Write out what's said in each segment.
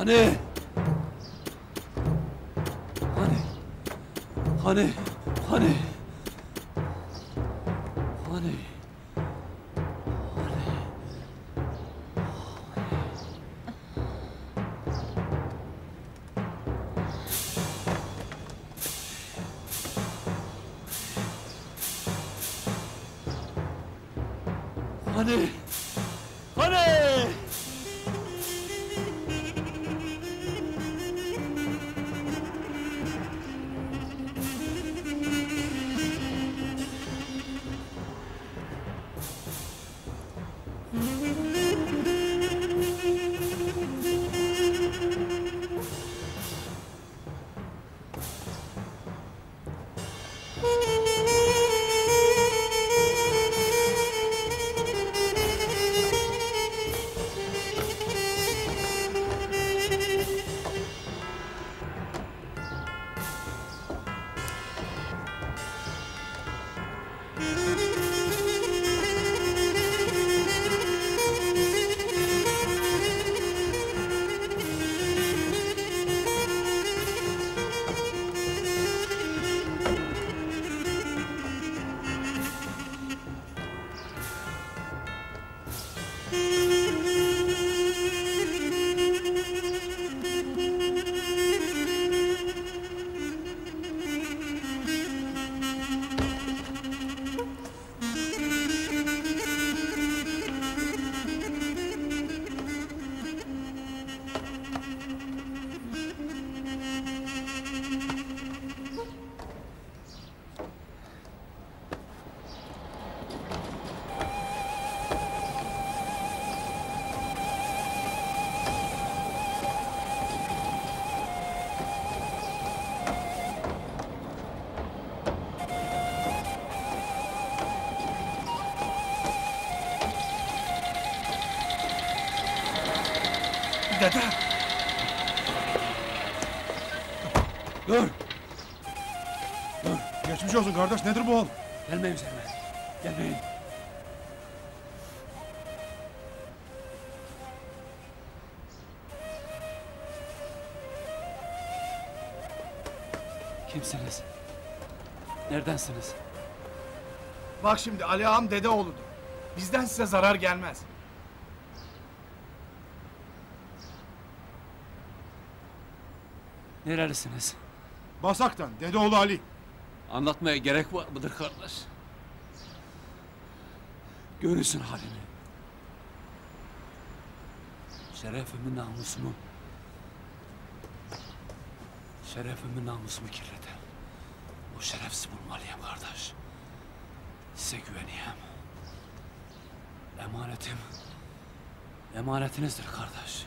Hani? Hani? Hani? Hani? Hani? Hani? Dede! Dur! Dur! Geçmiş olsun kardeş, nedir bu hal? Gelmeyin üzerime. Gelmeyin. Kimsiniz? Neredensiniz? Bak şimdi Ali ağam dedeoğludur. Bizden size zarar gelmez. Nerelisiniz? Basak'tan, dedeoğlu Ali. Anlatmaya gerek var mıdır kardeş? Görürsün halimi. Şerefimi, namusumu... Şerefimi, namusumu kirleten... O şerefsiz bulmalıyım kardeş. Size güveneyim. Emanetim... Emanetinizdir kardeş.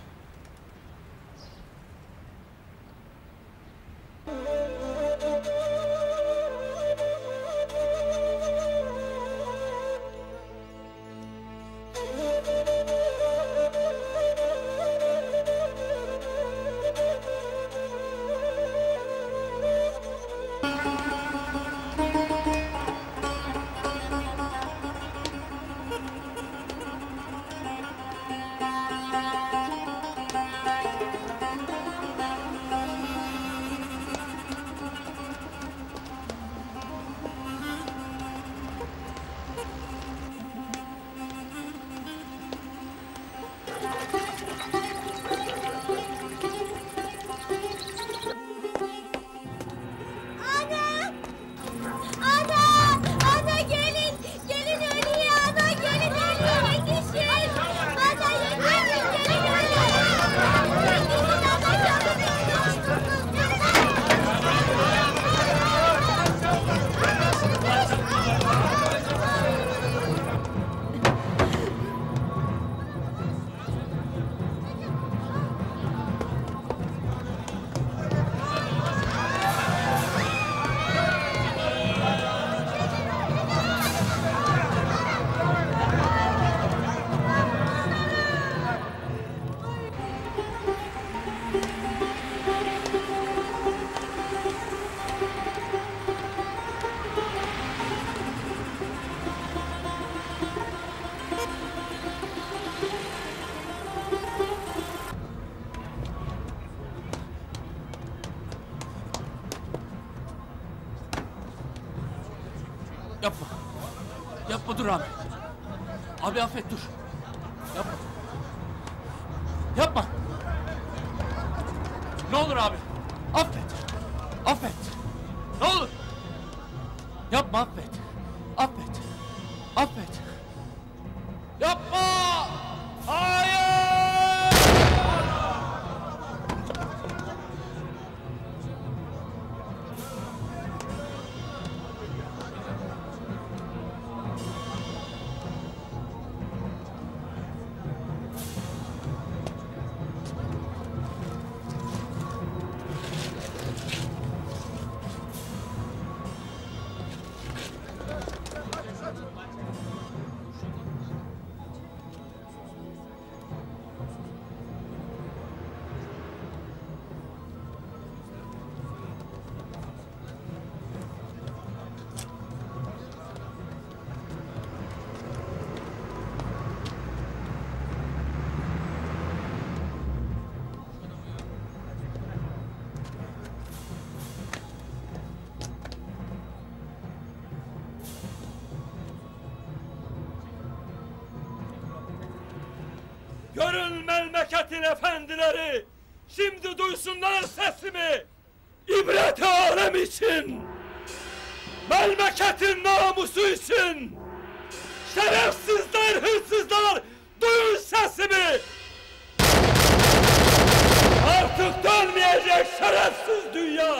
Yapma. Yapma, dur abi. Abi affet, dur. Yapma. Yapma. Ne olur abi. Affet. Affet. Ne olur. Yapma, affet. Affet. Affet. Yapma. Hayır. Görün memleketin efendileri, şimdi duysunlar sesimi. İbret alem için, memleketin namusu için. Şerefsizler, hırsızlar, duyun sesimi. Artık dönmeyecek şerefsiz dünya.